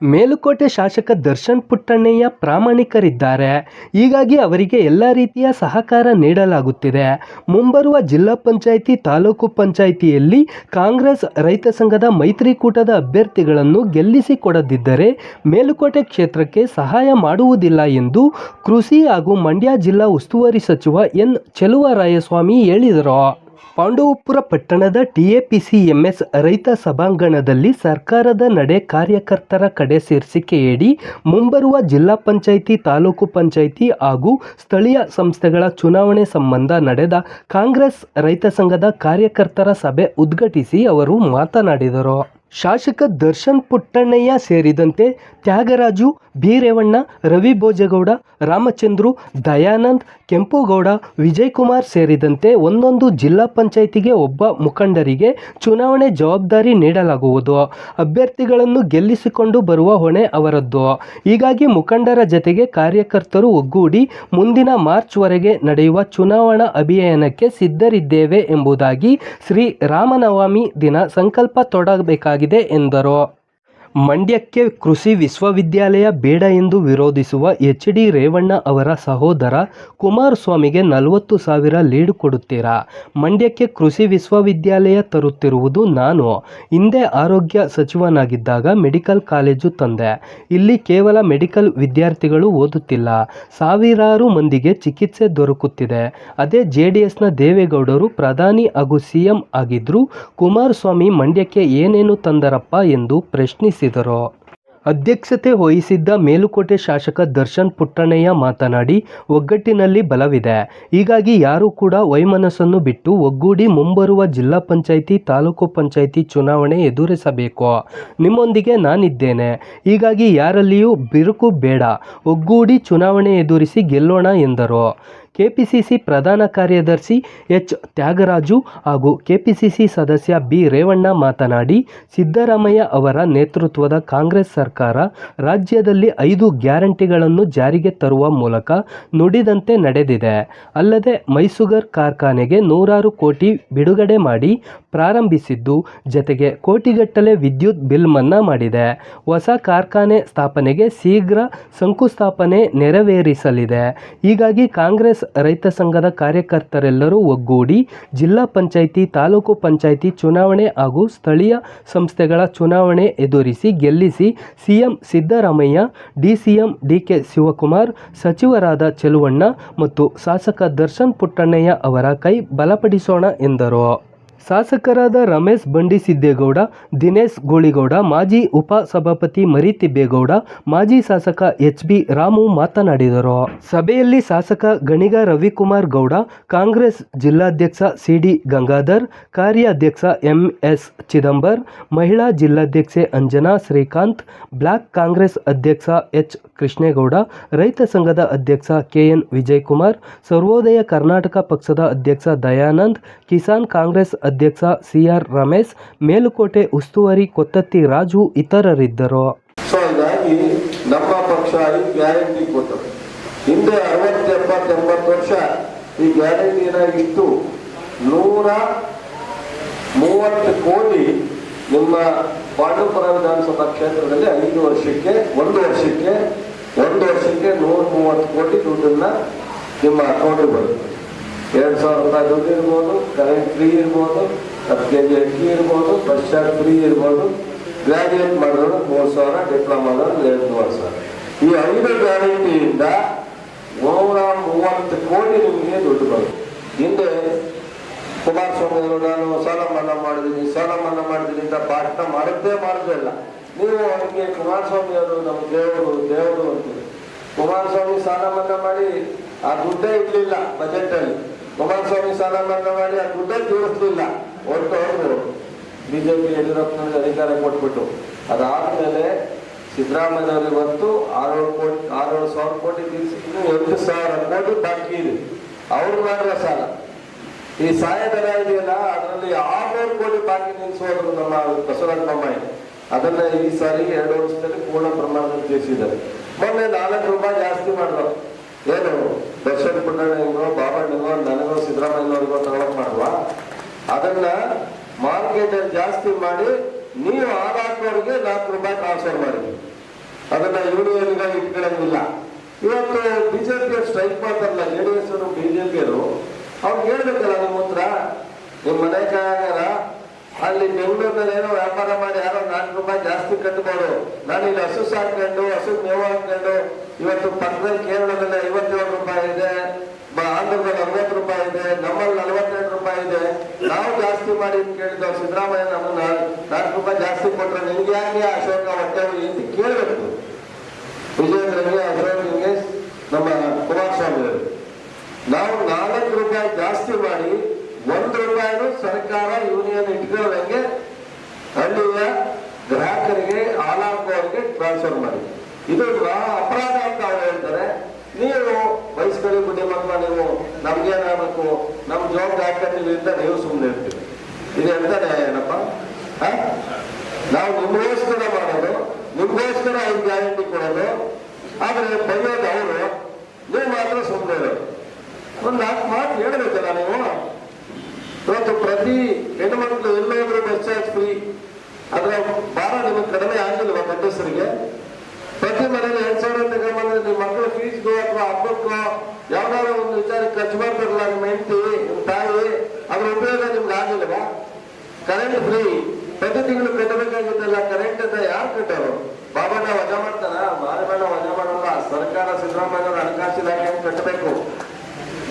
ಮೇಲುಕೋಟೆ ಶಾಸಕ ದರ್ಶನ್ ಪುಟ್ಟಣ್ಣಯ್ಯ ಪ್ರಾಮಾಣಿಕರಿದ್ದಾರೆ. ಹೀಗಾಗಿ ಅವರಿಗೆ ಎಲ್ಲ ರೀತಿಯ ಸಹಕಾರ ನೀಡಲಾಗುತ್ತಿದೆ. ಮುಂಬರುವ ಜಿಲ್ಲಾ ಪಂಚಾಯಿತಿ, ತಾಲೂಕು ಪಂಚಾಯಿತಿಯಲ್ಲಿ ಕಾಂಗ್ರೆಸ್ ರೈತ ಸಂಘದ ಮೈತ್ರಿಕೂಟದ ಅಭ್ಯರ್ಥಿಗಳನ್ನು ಗೆಲ್ಲಿಸಿಕೊಡದಿದ್ದರೆ ಮೇಲುಕೋಟೆ ಕ್ಷೇತ್ರಕ್ಕೆ ಸಹಾಯ ಮಾಡುವುದಿಲ್ಲ ಎಂದು ಕೃಷಿ ಹಾಗೂ ಮಂಡ್ಯ ಜಿಲ್ಲಾ ಉಸ್ತುವಾರಿ ಸಚಿವ ಎನ್. ಚೆಲುವರಾಯಸ್ವಾಮಿ ಹೇಳಿದರು. ಪಾಂಡವಪುರ ಪಟ್ಟಣದ TAPCMS ರೈತ ಸಭಾಂಗಣದಲ್ಲಿ ಸರ್ಕಾರದ ನಡೆ ಕಾರ್ಯಕರ್ತರ ಕಡೆ ಶೀರ್ಷಿಕೆಯಡಿ ಮುಂಬರುವ ಜಿಲ್ಲಾ ಪಂಚಾಯಿತಿ, ತಾಲೂಕು ಪಂಚಾಯಿತಿ ಹಾಗೂ ಸ್ಥಳೀಯ ಸಂಸ್ಥೆಗಳ ಚುನಾವಣೆ ಸಂಬಂಧ ನಡೆದ ಕಾಂಗ್ರೆಸ್ ರೈತ ಸಂಘದ ಕಾರ್ಯಕರ್ತರ ಸಭೆ ಉದ್ಘಾಟಿಸಿ ಅವರು ಮಾತನಾಡಿದರು. ಶಾಸಕ ದರ್ಶನ್ ಪುಟ್ಟಣ್ಣಯ್ಯ ಸೇರಿದಂತೆ ತ್ಯಾಗರಾಜು, ಬಿ. ರೇವಣ್ಣ, ರವಿ ಭೋಜೇಗೌಡ, ರಾಮಚಂದ್ರು, ದಯಾನಂದ್, ಕೆಂಪುಗೌಡ, ವಿಜಯಕುಮಾರ್ ಸೇರಿದಂತೆ ಒಂದೊಂದು ಜಿಲ್ಲಾ ಪಂಚಾಯಿತಿಗೆ ಒಬ್ಬ ಮುಖಂಡರಿಗೆ ಚುನಾವಣೆ ಜವಾಬ್ದಾರಿ ನೀಡಲಾಗುವುದು. ಅಭ್ಯರ್ಥಿಗಳನ್ನು ಗೆಲ್ಲಿಸಿಕೊಂಡು ಬರುವ ಹೊಣೆ ಅವರದ್ದು. ಹೀಗಾಗಿ ಮುಖಂಡರ ಜತೆಗೆ ಕಾರ್ಯಕರ್ತರು ಒಗ್ಗೂಡಿ ಮುಂದಿನ ಮಾರ್ಚ್ವರೆಗೆ ನಡೆಯುವ ಚುನಾವಣಾ ಅಭಿಯಾನಕ್ಕೆ ಸಿದ್ಧರಿದ್ದೇವೆ ಎಂಬುದಾಗಿ ಶ್ರೀರಾಮನವಮಿ ದಿನ ಸಂಕಲ್ಪ ತೊಡಬೇಕಾಗಿದೆ ಎಂದರು. ಮಂಡ್ಯಕ್ಕೆ ಕೃಷಿ ವಿಶ್ವವಿದ್ಯಾಲಯ ಬೇಡ ಎಂದು ವಿರೋಧಿಸುವ HD ರೇವಣ್ಣ ಅವರ ಸಹೋದರ ಕುಮಾರಸ್ವಾಮಿಗೆ 40,000 ಲೀಡ್ ಕೊಡುತ್ತೀರಾ? ಮಂಡ್ಯಕ್ಕೆ ಕೃಷಿ ವಿಶ್ವವಿದ್ಯಾಲಯ ತರುತ್ತಿರುವುದು ನಾನು. ಹಿಂದೆ ಆರೋಗ್ಯ ಸಚಿವನಾಗಿದ್ದಾಗ ಮೆಡಿಕಲ್ ಕಾಲೇಜು ತಂದೆ. ಇಲ್ಲಿ ಕೇವಲ ಮೆಡಿಕಲ್ ವಿದ್ಯಾರ್ಥಿಗಳು ಓದುತ್ತಿಲ್ಲ, ಸಾವಿರಾರು ಮಂದಿಗೆ ಚಿಕಿತ್ಸೆ ದೊರಕುತ್ತಿದೆ. ಅದೇ JDSನ ದೇವೇಗೌಡರು ಪ್ರಧಾನಿ ಹಾಗೂ CM ಆಗಿದ್ರು, ಕುಮಾರಸ್ವಾಮಿ ಮಂಡ್ಯಕ್ಕೆ ಏನೇನು ತಂದರಪ್ಪ ಎಂದು ಪ್ರಶ್ನಿಸಿದರು. ಅಧ್ಯಕ್ಷತೆ ವಹಿಸಿದ್ದ ಮೇಲುಕೋಟೆ ಶಾಸಕ ದರ್ಶನ್ ಪುಟ್ಟಣ್ಣಯ್ಯ ಮಾತನಾಡಿ, ಒಗ್ಗಟ್ಟಿನಲ್ಲಿ ಬಲವಿದೆ. ಹೀಗಾಗಿ ಯಾರೂ ಕೂಡ ವೈಮನಸ್ಸನ್ನು ಬಿಟ್ಟು ಒಗ್ಗೂಡಿ ಮುಂಬರುವ ಜಿಲ್ಲಾ ಪಂಚಾಯಿತಿ, ತಾಲೂಕು ಪಂಚಾಯಿತಿ ಚುನಾವಣೆ ಎದುರಿಸಬೇಕು. ನಿಮ್ಮೊಂದಿಗೆ ನಾನಿದ್ದೇನೆ. ಹೀಗಾಗಿ ಯಾರಲ್ಲಿಯೂ ಬಿರುಕು ಬೇಡ, ಒಗ್ಗೂಡಿ ಚುನಾವಣೆ ಎದುರಿಸಿ ಗೆಲ್ಲೋಣ ಎಂದರು. KPCC ಪ್ರಧಾನ ಕಾರ್ಯದರ್ಶಿ H. ತ್ಯಾಗರಾಜು ಹಾಗೂ KPCC ಸದಸ್ಯ ಬಿ. ರೇವಣ್ಣ ಮಾತನಾಡಿ, ಸಿದ್ದರಾಮಯ್ಯ ಅವರ ನೇತೃತ್ವದ ಕಾಂಗ್ರೆಸ್ ಸರ್ಕಾರ ರಾಜ್ಯದಲ್ಲಿ 5 ಗ್ಯಾರಂಟಿಗಳನ್ನು ಜಾರಿಗೆ ತರುವ ಮೂಲಕ ನುಡಿದಂತೆ ನಡೆದಿದೆ. ಅಲ್ಲದೆ ಮೈಸುಗರ್ ಕಾರ್ಖಾನೆಗೆ ನೂರಾರು ಕೋಟಿ ಬಿಡುಗಡೆ ಮಾಡಿ ಪ್ರಾರಂಭಿಸಿದ್ದು, ಜತೆಗೆ ಕೋಟಿಗಟ್ಟಲೆ ವಿದ್ಯುತ್ ಬಿಲ್ ಮನ್ನಾ ಮಾಡಿದೆ. ಹೊಸ ಕಾರ್ಖಾನೆ ಸ್ಥಾಪನೆಗೆ ಶೀಘ್ರ ಶಂಕುಸ್ಥಾಪನೆ ನೆರವೇರಿಸಲಿದೆ. ಹೀಗಾಗಿ ಕಾಂಗ್ರೆಸ್ ರೈತ ಸಂಘದ ಕಾರ್ಯಕರ್ತರೆಲ್ಲರೂ ಒಗ್ಗೂಡಿ ಜಿಲ್ಲಾ ಪಂಚಾಯಿತಿ, ತಾಲೂಕು ಪಂಚಾಯಿತಿ ಚುನಾವಣೆ ಹಾಗೂ ಸ್ಥಳೀಯ ಸಂಸ್ಥೆಗಳ ಚುನಾವಣೆ ಎದುರಿಸಿ ಗೆಲ್ಲಿಸಿ CM Siddaramaiah, DCM DK Shivakumar, ಸಚಿವರಾದ ಚೆಲುವಣ್ಣ ಮತ್ತು ಶಾಸಕ ದರ್ಶನ್ ಪುಟ್ಟಣ್ಣಯ್ಯ ಅವರ ಕೈ ಬಲಪಡಿಸೋಣ ಎಂದರು. ಶಾಸಕರಾದ ರಮೇಶ್ ಬಂಡಿಸಿದ್ದೇಗೌಡ, ದಿನೇಶ್ ಗೋಳಿಗೌಡ, ಮಾಜಿ ಉಪಸಭಾಪತಿ ಮರಿತಿಬ್ಬೇಗೌಡ, ಮಾಜಿ ಶಾಸಕ HB ರಾಮು ಮಾತನಾಡಿದರು. ಸಭೆಯಲ್ಲಿ ಶಾಸಕ ಗಣಿಗ ರವಿಕುಮಾರ್ ಗೌಡ, ಕಾಂಗ್ರೆಸ್ ಜಿಲ್ಲಾಧ್ಯಕ್ಷ CD ಗಂಗಾಧರ್, ಕಾರ್ಯಾಧ್ಯಕ್ಷ MS ಚಿದಂಬರ್, ಮಹಿಳಾ ಜಿಲ್ಲಾಧ್ಯಕ್ಷೆ ಅಂಜನಾ ಶ್ರೀಕಾಂತ್, ಬ್ಲಾಕ್ ಕಾಂಗ್ರೆಸ್ ಅಧ್ಯಕ್ಷ H ಕೃಷ್ಣೇಗೌಡ, ರೈತ ಸಂಘದ ಅಧ್ಯಕ್ಷ KN ವಿಜಯಕುಮಾರ್, ಸರ್ವೋದಯ ಕರ್ನಾಟಕ ಪಕ್ಷದ ಅಧ್ಯಕ್ಷ ದಯಾನಂದ್, ಕಿಸಾನ್ ಕಾಂಗ್ರೆಸ್ ಅಧ್ಯಕ್ಷ CR ರಮೇಶ್, ಮೇಲುಕೋಟೆ ಉಸ್ತುವಾರಿ ಕೊತ್ತತ್ತಿ ರಾಜು ಇತರರಿದ್ದರು. ಹೀಗಾಗಿ ನಮ್ಮ ಪಕ್ಷ ಈ ಗ್ಯಾರಂಟಿ ಕೊಟ್ಟರು. ಹಿಂದೆ 60, 70, 80 ವರ್ಷ ಈ ಗ್ಯಾರಂಟಿ ಏನಾಗಿತ್ತು, 130 ಕೋಟಿ ನಿಮ್ಮ ಪಾಂಡವಪುರ ವಿಧಾನಸಭಾ ಕ್ಷೇತ್ರದಲ್ಲಿ 1 ವರ್ಷಕ್ಕೆ 130 ಕೋಟಿ ದುಡ್ಡನ್ನ ನಿಮ್ಮ ಅಕೌಂಟ್ ಬರುತ್ತೆ. 2,000 ರೂಪಾಯಿ ದುಡ್ಡು ಇರ್ಬೋದು, ಕರೆಂಟ್ ಫ್ರೀ ಇರ್ಬೋದು, 10 kg ಅಕ್ಕಿ ಇರ್ಬೋದು, ಬಸ್ ಚಾರ್ಜ್ ಫ್ರೀ ಇರ್ಬೋದು, ಗ್ರಾಜುಯೇಟ್ ಮಾಡಿದವರು 3,000, ಡಿಪ್ಲೊಮಾ 2,500. ಈ 5 ಗ್ಯಾರಂಟಿಯಿಂದ 130 ಕೋಟಿ ನಿಮಗೆ ದುಡ್ಡು ಬರುತ್ತೆ. ಹಿಂದೆ ಕುಮಾರಸ್ವಾಮಿ ಅವರು ನಾನು ಸಾಲ ಮನ್ನಾ ಮಾಡಿದ್ದೀನಿ ಅಂತ ಭಾಷಣ ಮಾಡದೇ ಇಲ್ಲ. ನೀವು ಅವರಿಗೆ ಕುಮಾರಸ್ವಾಮಿ ಅವರು ನಮ್ಮ ದೇವರು ಅಂತೀವಿ. ಕುಮಾರಸ್ವಾಮಿ ಸಾಲ ಮನ್ನಾ ಮಾಡಿ ಆ ದುಡ್ಡೇ ಇರಲಿಲ್ಲ ಬಜೆಟ್ ಅಲ್ಲಿ. ಕುಮಾರಸ್ವಾಮಿ ಸಾಲ ಮನ್ನಾ ಮಾಡಿ ಆ ದುಡ್ಡೇ ತೀರಿಸಲಿಲ್ಲ. ಹೊರಟು ಬಿಜೆಪಿ ಯಡಿಯೂರಪ್ಪನವರಿಗೆ ಅಧಿಕಾರ ಕೊಟ್ಬಿಟ್ಟು ಅದಾದ್ಮೇಲೆ ಸಿದ್ದರಾಮಯ್ಯನವರಿಗೆ ಬಂತು 6,000 ಕೋಟಿ ತೀರಿಸಿ, ಇನ್ನು 8,000 ಕೋಟಿ ಬಾಕಿ ಇದೆ. ಅವ್ರು ಮಾಡಿರೋ ಸಾಲ, ಈ ಸಹಾಯಧನ ಇದೆಯಲ್ಲ ಅದರಲ್ಲಿ 600 ಕೋಟಿ ಬಾಕಿ ನಿಲ್ಲಿಸೋದ್ರು ನಮ್ಮ ಬಸವರಾಜ ಬೊಮ್ಮಾಯಿ. ಅದನ್ನ ಈ ಸಾರಿ 2 ವರ್ಷದಲ್ಲಿ ಪೂರ್ಣ ಪ್ರಮಾಣದಲ್ಲಿ ತೀರಿಸಿದ್ದಾರೆ. ಮೊನ್ನೆ 4 ರೂಪಾಯಿ ಜಾಸ್ತಿ ಮಾಡಿದ್ರು. ಏನು ದರ್ಶನ್ ಪುಟ್ಟಣ್ಣನಿಗೋ, ಬಾಬಣ್ಣನಿಗೋ, ನನಗೋ, ಸಿದ್ದರಾಮಯ್ಯನವ್ರಿಗೋ ತಗೊಳಕ್ ಮಾಡುವ, ಅದನ್ನ ಮಾರ್ಕೆಟ್ ಅಲ್ಲಿ ಜಾಸ್ತಿ ಮಾಡಿ ನೀವು 6 ರೂಪಾಯಿ ಟ್ರಾನ್ಸ್ಫರ್ ಮಾಡಿದ್ವಿ. ಅದನ್ನ ಯೂನಿಯನ್ಗಾಗಿ ಇಟ್ಕೊಳ್ಳಂಗಿಲ್ಲ. ಇವತ್ತು ಬಿಜೆಪಿ ಸ್ಟ್ರೈಕ್ ಮಾಡ್ತಾರಲ್ಲ JDS ಅವರು ಬಿಜೆಪಿಯವರು, ಅವ್ರಿಗೆ ಹೇಳ್ಬೇಕಲ್ಲ ನಿಮ್ಮ ಹತ್ರ, ನಿಮ್ಮ ಮನೆ ಕಾಯಾಗಾರ ಅಲ್ಲಿ ಬೆಂಗಳೂರಿನಲ್ಲಿ ಏನೋ ವ್ಯಾಪಾರ ಮಾಡಿ ಯಾರೋ ₹4 ಜಾಸ್ತಿ ಕಟ್ಬೋದು, ನಾನು ಇಲ್ಲಿ ಹಸು ಸಾಕೊಂಡು ಹಸು ಮೇವು ಹಾಕೊಂಡು ಇವತ್ತು ಪಕ್ಕದಲ್ಲಿ ಕೇರಳದಲ್ಲಿ ₹57 ಇದೆ, ಆಂಧ್ರದಲ್ಲಿ ₹60 ಇದೆ, ನಮ್ಮಲ್ಲಿ ₹42 ಇದೆ, ನಾವು ಜಾಸ್ತಿ ಮಾಡಿ ಕೇಳಿದ್ವಿ. ಸಿದ್ದರಾಮಯ್ಯ ನಮ್ಮನ್ನ ₹4 ಜಾಸ್ತಿ ಕೊಟ್ರೆ ನಿಮ್ಗೆ ಯಾಕೆ ಅಶೋಕ ಹೊಟ್ಟೆ ಅಂತ ಕೇಳಬೇಕು. ವಿಜಯೇಂದ್ರನಿಗೆ, ಅಶೋಕ್ಗೆ, ನಮ್ಮ ಕುಮಾರಸ್ವಾಮಿ ಅವರು ನಾವು ₹4 ಜಾಸ್ತಿ ಮಾಡಿ ₹1 ಸರ್ಕಾರ ಯೂನಿಯನ್ ಇಟ್ಕೊಳ್ಳೋದಂಗೆ ಹಳ್ಳಿಯ ಗ್ರಾಹಕರಿಗೆ ಹಾಲಾಕುವವರಿಗೆ ಟ್ರಾನ್ಸ್ಫರ್ ಮಾಡಿ. ಇದು ಅಪರಾಧ ಅಂತ ಅವ್ರು ಹೇಳ್ತಾರೆ. ನೀವು ವಯಸ್ಕರಿಗೆ ಬುದ್ಧಿ ಮಕ್ಕಳ, ನೀವು ನಮ್ಗೇನಾಗಬೇಕು, ನಮ್ ಜವಾಬ್ದಾರಿ ಹಾಕತ್ತೀವಿ ಅಂತ ನೀವು ಸುಮ್ಮನೆ ಇರ್ತೀವಿ. ಇದು ಎಂತಾನೆ ಏನಪ್ಪ? ನಾವು ನಿಮ್ಗೋಸ್ಕರ ಮಾಡೋದು, ನಿಮ್ಗೋಸ್ಕರ 5 ಗ್ಯಾರಂಟಿ ಕೊಡೋದು, ಆದ್ರೆ ಬೈಯೋದು ಅವರು, ನೀವು ಮಾತ್ರ ಸುಮ್ಮನೆ ಇರೋದು. ಒಂದು 4 ಮಾತು ಹೇಳ್ಬೇಕಲ್ಲ ನೀವು. ಇವತ್ತು ಪ್ರತಿ ಹೆಣ್ಮಕ್ಳು ಎಲ್ಲೋದ್ರು ಬಸ್ ಚಾರ್ಜ್ ಫ್ರೀ, ಅದರ ಭಾರ ನಿಮಗೆ ಕಡಿಮೆ ಆಗಿಲ್ವ ಗಂಡಸರಿಗೆ? ಪ್ರತಿ ಮನೇಲಿ 2,000 ತಗೊಂಡ್ಬಂದ್ರೆ ನಿಮ್ಮ ಮಕ್ಕಳ ಫೀಸ್ಗೋ ಅಥವಾ ಹಬ್ಬಕ್ಕೋ ಯಾವ್ದಾದ್ರು ಒಂದು ವಿಚಾರಕ್ಕೆ ಖರ್ಚು ಮಾಡ್ತಾರಲ್ಲ ನಿಮ್ಮ ಹೆಂಡತಿ, ನಿಮ್ಮ ತಾಯಿ, ಅದ್ರ ಉಪಯೋಗ ನಿಮ್ಗೆ ಆಗಿಲ್ವಾ? ಕರೆಂಟ್ ಫ್ರೀ ಪ್ರತಿ ತಿಂಗಳು ಕಟ್ಟಬೇಕಾಗಿದ್ದಲ್ಲ, ಕರೆಂಟ್ ಅಂತ ಯಾರು ಕಟ್ಟೋರು? ಬಾಬಣ್ಣ ವಜಾ ಮಾಡ್ತಾರ? ಬಾಬಣ್ಣ ವಜಾ ಮಾಡಲ್ಲ. ಸರ್ಕಾರ ಸಿದ್ದರಾಮಯ್ಯ ಹಣಕಾಸು ಇಲಾಖೆ ಕಟ್ಟಬೇಕು.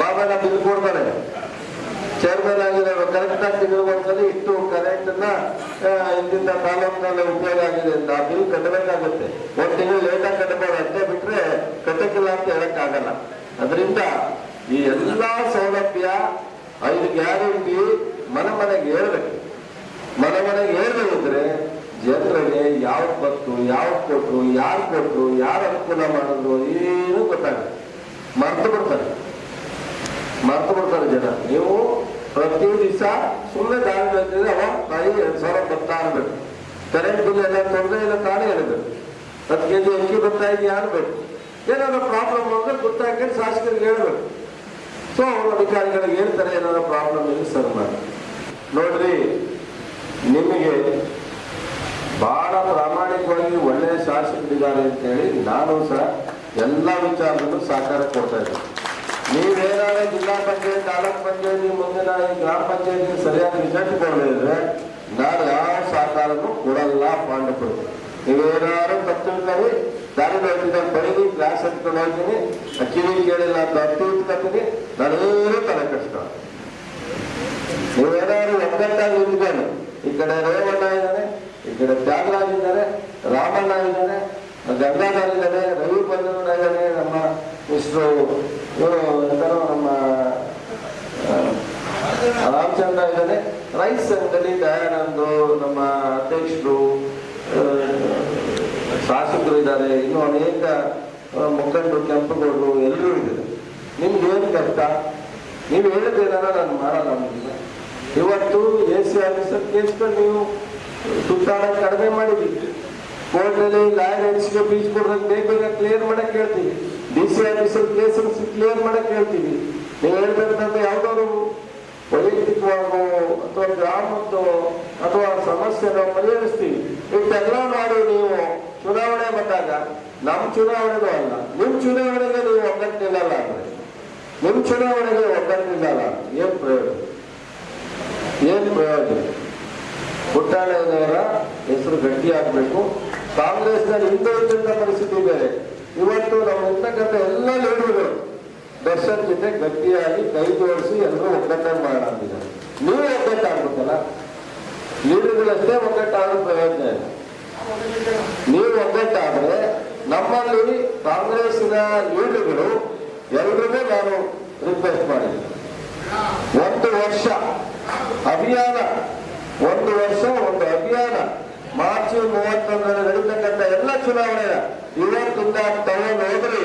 ಬಾಬಣ್ಣ ಬಿಲ್ ಕೊಡ್ತಾರೆ. ಚೇರ್ಮನ್ ಆಗಿರೋರು ಕರೆಕ್ಟ್ ಆಗಿ ತಿಂಗಳಿಗೆ ಒಂದ್ಸಲಿ ಇಟ್ಟು ಕರೆಂಟ್ ನ ಇಂತಿಂತ ತಾಲೂಕಿನಲ್ಲಿ ಉಪಯೋಗ ಆಗಿದೆ ಅಂತ ಆ ಬಿಲ್ ಕಟ್ಟಬೇಕಾಗುತ್ತೆ. 1 ತಿಂಗಳು ಲೇಟಾಗಿ ಕಟ್ಟಬಹುದು, ಅಷ್ಟೇ ಬಿಟ್ರೆ ಕಟ್ಟಕ್ಕಿಲ್ಲ ಅಂತ ಹೇಳಕ್ ಆಗಲ್ಲ. ಅದರಿಂದ ಈ ಎಲ್ಲಾ ಸೌಲಭ್ಯ 5 ಗ್ಯಾರಂಟಿ ಮನೆಗೆ ಹೇಳ್ಬೇಕು. ಮನೆಗೆ ಹೇಳ್ಬೇಕಿದ್ರೆ ಜನರಿಗೆ ಯಾವ್ದು ಬಂತು, ಯಾವ್ದು ಕೊಟ್ರು, ಯಾರು ಕೊಟ್ರು, ಯಾರು ಅನುಕೂಲ ಮಾಡಿದ್ರು ಏನು ಗೊತ್ತಾಗುತ್ತೆ. ಮರ್ತು ಬಿಡ್ತಾರೆ ಜನ. ನೀವು ಪ್ರತಿ ದಿವಸ ಸುಮ್ಮನೆ ದಾರಿ ಬೆಳೆದಿದ್ರೆ ಅವ ತಾಯಿ 2,000 ಬರ್ತಾ ಅನ್ಬೇಕು. ಕರೆಂಟ್ ಬಿಲ್ ಎಲ್ಲ ತೊಂದರೆ ಇಲ್ಲ ತಾನೇ ಇರಬೇಕು. 10 kg ಅಕ್ಕಿ ಬರ್ತಾ ಇದೆಯಾ ಅನ್ಬೇಕು. ಏನಾದ್ರು ಪ್ರಾಬ್ಲಮ್ ಅಂದ್ರೆ ಗೊತ್ತಾಗಿ ಶಾಸಕರಿಗೆ ಹೇಳ್ಬೇಕು. ಸೊ ಅಧಿಕಾರಿಗಳಿಗೆ ಹೇಳ್ತಾರೆ ಏನಾದ್ರು ಪ್ರಾಬ್ಲಮ್ ಇದೆ ಸರ್ ಮಾಡಿ. ನೋಡ್ರಿ, ನಿಮಗೆ ಬಹಳ ಪ್ರಾಮಾಣಿಕವಾಗಿ ಒಳ್ಳೆಯ ಶಾಸಕರಿದ್ದಾರೆ ಅಂತ ಹೇಳಿ ನಾನು ಸಹ ಎಲ್ಲ ವಿಚಾರದಲ್ಲೂ ಸಹಕಾರ ಕೊಡ್ತಾ ಇದ್ದೀನಿ. ನೀವೇನಾದ್ರೂ ಜಿಲ್ಲಾ ಪಂಚಾಯತ್, ತಾಲೂಕ್ ಪಂಚಾಯತಿ, ಮುಂದಿನ ಗ್ರಾಮ ಪಂಚಾಯತಿ ಸರಿಯಾಗಿ ರಿಸಲ್ಟ್ ಕೊಡಲಿದ್ರೆ ನಾನು ಯಾವ ಸಹಕಾರನೂ ಕೊಡಲ್ಲ. ಪಾಂಡಪುರ ನೀವೇನಾದ್ರು ತಪ್ಪಿರ್ತಾರೆ, ದಾರಿ ಹೋಗ್ತಿದ್ದಲ್ಲಿ ಬರೀರಿ, ಕ್ಲಾಸ್ ಹತ್ಕೊಂಡು ಹೋಗ್ತೀನಿ, ಕಿವಿ ಕೇಳಿಲ್ಲ ಅಂತ ಅರ್ಥ ಇಟ್ಕೊತೀನಿ, ನಾನೇನು ತಲೆ ಕಷ್ಟ. ನೀವೇನಾದ್ರು ಒಗ್ಗಟ್ಟಾಗಿ ಇದ್ಕೊಂಡು, ಈ ಕಡೆ ರೇವಣ್ಣ ಇದ್ದಾನೆ, ಈ ಕಡೆ ತ್ಯಾಗರಾಜ್ ಇದ್ದಾರೆ, ರಾಮಣ್ಣ ಇದ್ದಾನೆ, ಗಂಗಾಧರ್ ಇದ್ದಾನೆ, ರವಿ ಬಂಧನ ಇದ್ದಾನೆ, ನಮ್ಮ ಮಿಸ್ಟ್ರು ಇವರು ಎಂತಾರೋ ನಮ್ಮ ರಾಮಚಂದ್ರ ಇದ್ದಾನೆ, ರೈಸ್ ಸಂಘದಲ್ಲಿ ದಯಾನಂದು, ನಮ್ಮ ಅಧ್ಯಕ್ಷರು, ಶಾಸಕರು ಇದ್ದಾರೆ, ಇನ್ನು ಅನೇಕ ಮುಖಂಡರು, ಕೆಂಪುಗೌಡರು ಎಲ್ಲರೂ ಇದ್ದಾರೆ. ನಿಮ್ಗೆ ಏನು ಕಷ್ಟ? ನೀವು ಹೇಳಿದ್ದೇನಾರ ನಾನು ಮಾಡಲ್ಲ. ನಿಮ್ಗೆ ಇವತ್ತು AC ಆಫೀಸರ್ ಕೇಸ್ಗಳು ನೀವು ಸುತ್ತಾಡ ಕಡಿಮೆ ಮಾಡಿದ್ದೀವಿ. ಕೋರ್ಟ್ನಲ್ಲಿ ಲಾಯರ್ ಹೆಚ್ಚಿಗೆ ಫೀಸ್ ಕೊಡೋದಕ್ಕೆ ಬೇಗ ಕ್ಲಿಯರ್ ಮಾಡಕ್ ಹೇಳ್ತೀವಿ. DC ಆಫೀಸರ್ ಕೇಸ್ ಕ್ಲಿಯರ್ ಮಾಡಕ್ ಹೇಳ್ತೀವಿ. ನೀವು ಹೇಳ್ಬೇಕಂದ್ರೆ ಯಾವ್ದಾದ್ರು ವೈಯಕ್ತಿಕವಾಗೋ ಅಥವಾ ಗ್ರಾಮದ್ದು ಅಥವಾ ಸಮಸ್ಯೆನ ಪರಿಹರಿಸ್ತೀವಿ. ಇಷ್ಟೆಲ್ಲ ಮಾಡಿ ನೀವು ಚುನಾವಣೆ ಬಂದಾಗ ನಮ್ಮ ಚುನಾವಣೆಗೂ ಅಲ್ಲ, ನಿಮ್ಮ ಚುನಾವಣೆಗೆ ನೀವು ಒಗ್ಗಟ್ಟಿಲ್ಲಲ್ಲ ಅಂದ್ರೆ, ನಿಮ್ಮ ಚುನಾವಣೆಗೆ ಒಗ್ಗಟ್ಟಿಲ್ಲಲ್ಲ, ಏನ್ ಪ್ರಯೋಜನ? ಪುಟ್ಟಣ್ಣಯ್ಯನವರ ಹೆಸರು ಗಟ್ಟಿ ಆಗ್ಬೇಕು. ಕಾಂಗ್ರೆಸ್ನಲ್ಲಿ ಹಿಂದೆ ಇದ್ದಂತ ಪರಿಸ್ಥಿತಿ ಬೇರೆ. ಇವತ್ತು ನಮ್ಮ ಇರ್ತಕ್ಕಂಥ ಎಲ್ಲ ಲೀಡರ್ಗಳು ದರ್ಶನ್ ಜೊತೆ ಗಟ್ಟಿಯಾಗಿ ಕೈ ಜೋಡಿಸಿ ಎಲ್ಲರೂ ಒಗ್ಗಟ್ಟಾಗಿ ಮಾಡಿದ್ದಾರೆ. ನೀವು ಒಗ್ಗಟ್ಟಾಗ್ಬೇಕಲ್ಲ, ಲೀಡರ್ಗಳಷ್ಟೇ ಒಗ್ಗಟ್ಟಾಗೋ ಪ್ರಯೋಜನ ಇಲ್ಲ. ನೀವು ಒಗ್ಗಟ್ಟಾದ್ರೆ ನಮ್ಮಲ್ಲಿ ಕಾಂಗ್ರೆಸ್ಸಿನ ಲೀಡರ್ಗಳು ಎಲ್ರಿಗೂ ನಾನು ರಿಕ್ವೆಸ್ಟ್ ಮಾಡಿದ್ದೀನಿ, 1 ವರ್ಷ ಅಭಿಯಾನ, 1 ವರ್ಷ ಒಂದು ಅಭಿಯಾನ ಮಾರ್ಚ್ 31 ನಡೀತಕ್ಕಂಥ ಎಲ್ಲ ಚುನಾವಣೆಯ ಇವತ್ತಿಂದ ತಗೊಂಡು ಹೋದ್ರಿ,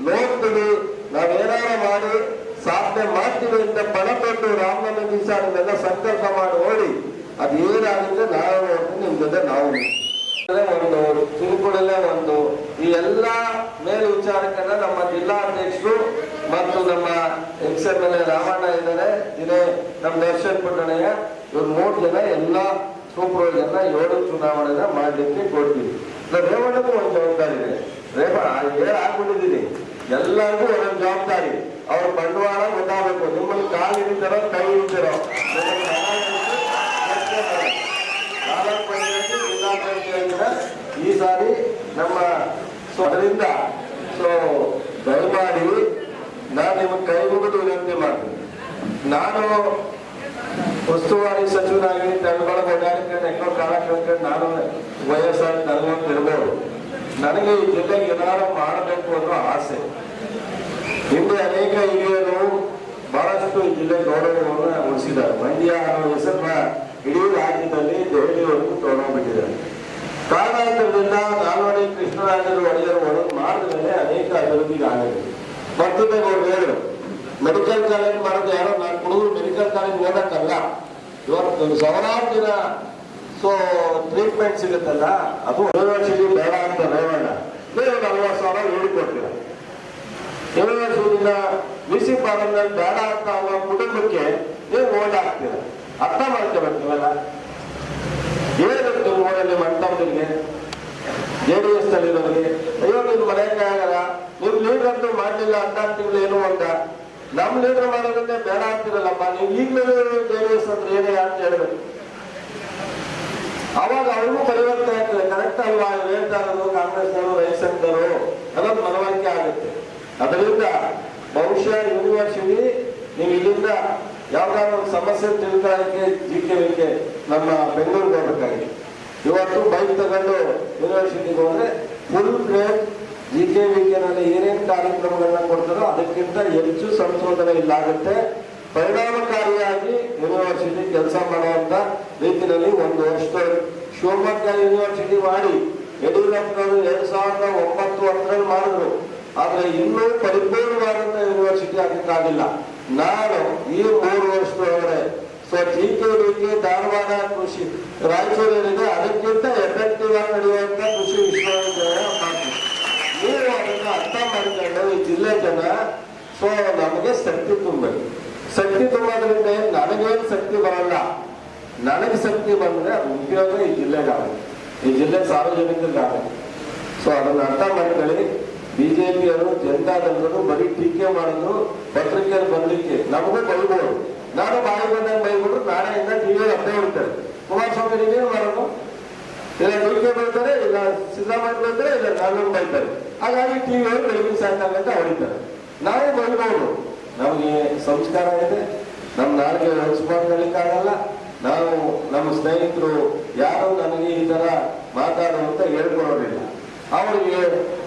ನೋಡ್ತೀವಿ, ನಾವೇನಾರ ಮಾಡಿ ಸಾಧನೆ ಮಾಡ್ತೀವಿ ಅಂತ ಪಣ ತೊಟ್ಟು ರಾಮನವಮಿ ದಿವಸ ನಿಮ್ಮೆಲ್ಲ ಸಂಕಲ್ಪ ಮಾಡಿ ಓಡಿ ಅದೇನಾಗುತ್ತೆ ನಾವು ನೋಡ್ತೀನಿ, ನಿಮ್ ಜೊತೆ ನಾವು ಒಂದು ತಿರುಕುಳಲ್ಲೇ ಒಂದು ಈ ಎಲ್ಲ ಮೇಲು ವಿಚಾರಕ್ಕನ್ನ ನಮ್ಮ ಜಿಲ್ಲಾಧ್ಯಕ್ಷರು ಮತ್ತು ನಮ್ಮ XMLA ರಾಮಣ್ಣ ಇದ್ದಾರೆ, ಇದೇ ನಮ್ಮ ದರ್ಶನ್ ಪುಟ್ಟಣಯ್ಯ, ಇವ್ರು 3 ಜನ ಎಲ್ಲ ಸೂಪರ್ವೈಸರ್ನ 7 ಚುನಾವಣೆನ ಮಾಡ್ಲಿಕ್ಕೆ ಕೊಡ್ತೀವಿ. ರೇವಣ್ಣಗೂ ಒಂದು ಜವಾಬ್ದಾರಿ ಇದೆ. ಅವ್ರ ಬಂಡವಾಳ ಗೊತ್ತಾಗಬೇಕು. ನಿಮ್ಮಲ್ಲಿ ಕಾಲು ಹಿಡಿತಾರೋ ಕೈ ಹಿಡಿತಾರೋ ತಾಲೂಕ್ ಪಂಚಾಯತಿ ಜಿಲ್ಲಾ ಪಂಚಾಯತಿನ ಈ ಸಾರಿ ನಮ್ಮ ಅದರಿಂದ ದಯಮಾಡಿ ನಾನು ನಿಮಗೆ ಕೈ ಮುಗಿದು ವಿನಂತಿ ಮಾಡ್ತೀನಿ. ನಾನು ಉಸ್ತುವಾರಿ ಸಚಿವನಾಗಿ ತಳಬಳ ಓಡಾಡಿಕೊಂಡು ಎಷ್ಟೋ ಕಾಲ ಕಳ್ಕೊಂಡು ನಾನು ವಯಸ್ಸಾಗಿ ನನಗೊಂದು ಇರ್ಬೋದು. ನನಗೆ ಈ ಜಿಲ್ಲೆಗೆ ಏನಾರು ಮಾಡಬೇಕು ಅನ್ನೋ ಆಸೆ. ಹಿಂದೆ ಅನೇಕ ಹಿರಿಯರು ಬಹಳಷ್ಟು ಈ ಜಿಲ್ಲೆ ಗೌರವವನ್ನು ಉಳಿಸಿದ್ದಾರೆ. ಮಂಡ್ಯ ಅನ್ನೋ ಹೆಸರನ್ನ ಇಡೀ ರಾಜ್ಯದಲ್ಲಿ ದೆಹಲಿವರೆಗೂ ತಗೊಂಡ್ಬಿಟ್ಟಿದ್ದಾರೆ. ಕಾರಣಾಂತರದಿಂದ ನಾಲ್ವಡಿ ಕೃಷ್ಣರಾಜರು ಒಡೆಯರು ಒಳಗೆ ಮಾಡಿದ ಮೇಲೆ ಅನೇಕ ಅಭಿವೃದ್ಧಿಗಾಗಿದೆ. ಮತ್ತೊಮ್ಮೆ ಅವ್ರು ಹೇಳಿದ್ರು ಮೆಡಿಕಲ್ ಕಾಲೇಜ್ ಮಾಡೋದು ಯಾರೋ ನಾನು ಹುಡುಗರು ಮೆಡಿಕಲ್ ಕಾಲೇಜ್ ಓದಕ್ಕಲ್ಲ, ಇವತ್ತು ಸಾವಿರಾರು ದಿನ ಟ್ರೀಟ್ಮೆಂಟ್ ಸಿಗುತ್ತಲ್ಲ, ಅದು ಯೂನಿವರ್ಸಿಟಿ ಬೇಡ ಅಂತ ರೇವಣ್ಣ ನೀವು 40,000 ಹೇಳಿಕೊಡ್ತೀರ. ಯೂನಿವರ್ಸಿಟಿನ ವಿಸಿ ಪಾಲನಲ್ಲಿ ಬೇಡ ಅಂತ ಅವರ ಕುಟುಂಬಕ್ಕೆ ನೀವು ಓಟ್ ಹಾಕ್ತೀರ. ಅರ್ಥ ಮಾಡ್ಕೋಬೇಕಲ್ಲ, ಏನಿರುತ್ತೆ ನಿಮ್ಮ ಊರಲ್ಲಿ ಮಂಟಪಗಳಿಗೆ JDS ತಲ್ಲಿರೋರಿಗೆ ಅಯ್ಯೋ ನೀವು ಮರೆಯಕ್ಕಾಗಲ್ಲ, ನಿಮ್ ಲೀಡರ್ ಅಂತೂ ಮಾಡಲಿಲ್ಲ ಅಂತ ತಿಂಗಳು ಏನು ಅಂತ ನಮ್ ಲೀಡರ್ ಮಾಡೋದನ್ನೇ ಬೇಡ ಆಗ್ತಿರಲ್ಲಪ್ಪ, ನೀವು ಈಗಲೂ JDS ಅಂದ್ರೆ ಏನೇ ಅಂತ ಹೇಳ್ಬೇಕು. ಅವಾಗ ಅವ್ರಿಗೂ ಪರಿವರ್ತನೆ ಆಗ್ತದೆ. ಕರೆಕ್ಟ್ ಅಲ್ವಾ ಹೇಳ್ತಾ ಇರೋದು ಕಾಂಗ್ರೆಸ್ನವರು ರೈಸ್ ಅಂತರು ಅನ್ನೋದು ಮನವರಿಕೆ ಆಗುತ್ತೆ. ಅದರಿಂದ ಬಹುಶಃ ಯೂನಿವರ್ಸಿಟಿ ನೀವು ಇಲ್ಲಿಂದ ಯಾವ್ದಾದ್ರು ಒಂದು ಸಮಸ್ಯೆ ತಿಳ್ಕೊಳ್ಳೋಕ್ಕೆ GKV ನಮ್ಮ ಬೆಂಗಳೂರಿಗೆ ಹೋಗ್ಬೇಕಾಗಿದೆ. ಇವತ್ತು ಬೈಕ್ ತಗೊಂಡು ಯೂನಿವರ್ಸಿಟಿಗೆ ಹೋದ್ರೆ ಫುಲ್ ಪ್ಲೇಟ್ GKV ನಲ್ಲಿ ಏನೇನು ಕಾರ್ಯಕ್ರಮಗಳನ್ನ ಕೊಡ್ತಾರೋ ಅದಕ್ಕಿಂತ ಹೆಚ್ಚು ಸಂಶೋಧನೆ ಇಲ್ಲಾಗುತ್ತೆ. ಪರಿಣಾಮಕಾರಿಯಾಗಿ ಯೂನಿವರ್ಸಿಟಿ ಕೆಲಸ ಮಾಡುವಂತ ರೀತಿಯಲ್ಲಿ ಒಂದು ವರ್ಷ ಶಿವಮೊಗ್ಗ ಯೂನಿವರ್ಸಿಟಿ ಮಾಡಿ ಯಡಿಯೂರಪ್ಪನವರು 2009-10 ಮಾಡಿದ್ರು. ಆದ್ರೆ ಇನ್ನೂ ಪರಿಪೂರ್ಣವಾದಂತ ಯೂನಿವರ್ಸಿಟಿ ಆಗಕ್ಕಾಗಿಲ್ಲ. ನಾನು ಈ 3 ವರ್ಷದೊಳಗಡೆ GKV ಧಾರವಾಡ ಕೃಷಿ ರಾಯಚೂರಿನಿದೆ ಅದಕ್ಕಿಂತ ಎಫೆಕ್ಟಿವ್ ಆಗಿ ನಡೆಯುವಂತ ಕೃಷಿ ವಿಶ್ವವಿದ್ಯಾಲಯ ಮಾಡ್ತೀವಿ. ನೀವು ಅದನ್ನ ಅರ್ಥ ಮಾಡಿಕೊಂಡು ಈ ಜಿಲ್ಲೆ ಜನ ನಮಗೆ ಶಕ್ತಿ ತುಂಬಬೇಕು. ಶಕ್ತಿ ತುಂಬೋದ್ರಿಂದ ನನಗೇನು ಶಕ್ತಿ ಬರಲ್ಲ, ನನಗೆ ಶಕ್ತಿ ಬಂದ್ರೆ ಅದು ಉಪಯೋಗ ಈ ಜಿಲ್ಲೆಗಾಗುತ್ತೆ, ಈ ಜಿಲ್ಲೆ ಸಾರ್ವಜನಿಕರಿಗಾಗುತ್ತೆ. ಅದನ್ನ ಅರ್ಥ ಮಾಡ್ಕೊಳ್ಳಿ. ಬಿಜೆಪಿಯವರು ಜನತಾದಳರು ಬರೀ ಟೀಕೆ ಮಾಡಿದ್ರು, ಪತ್ರಿಕೆಯಲ್ಲಿ ಬರ್ಲಿಕ್ಕೆ ನಮಗೂ ಬೈಬೋದು. ನಾನು ಬಾಯಿ ಬಂದಾಗ ಬೈಬಿಟ್ರು ನಾಳೆಯಿಂದ ಟಿವಿಯಲ್ಲಿ ಅಪ್ಡೇ ಇಡ್ತಾರೆ. ಕುಮಾರಸ್ವಾಮಿ ನೀವೇನು ಮಾಡೋದು, ಇಲ್ಲ ಟೀಕೆ ಬೈತಾರೆ, ಇಲ್ಲ ಸಿದ್ದರಾಮಯ್ಯ ಬೈತಾರೆ, ಇಲ್ಲ ನಾನು ಬೈತಾರೆ. ಹಾಗಾಗಿ ಟಿವಿಯವರು ಬೆಳಗಿನ ಸಾಯಂಕಾಲ ಅಂತ ಹೊಡಿತಾರೆ. ನಾವೇ ಬೈಬೋದು. ನಮಗೆ ಸಂಸ್ಕಾರ ಇದೆ, ನಮ್ಮ ನಾಡಿಗೆ ಹೊಲಿಸ್ಕೊಳ್ಳಿಕ್ಕಾಗಲ್ಲ. ನಾವು ನಮ್ಮ ಸ್ನೇಹಿತರು ಯಾರು ನನಗೆ ಈ ತರ ಮಾತಾಡುವಂತ ಹೇಳ್ಕೊಳ್ಳೋದಿಲ್ಲ. ಅವರಿಗೆ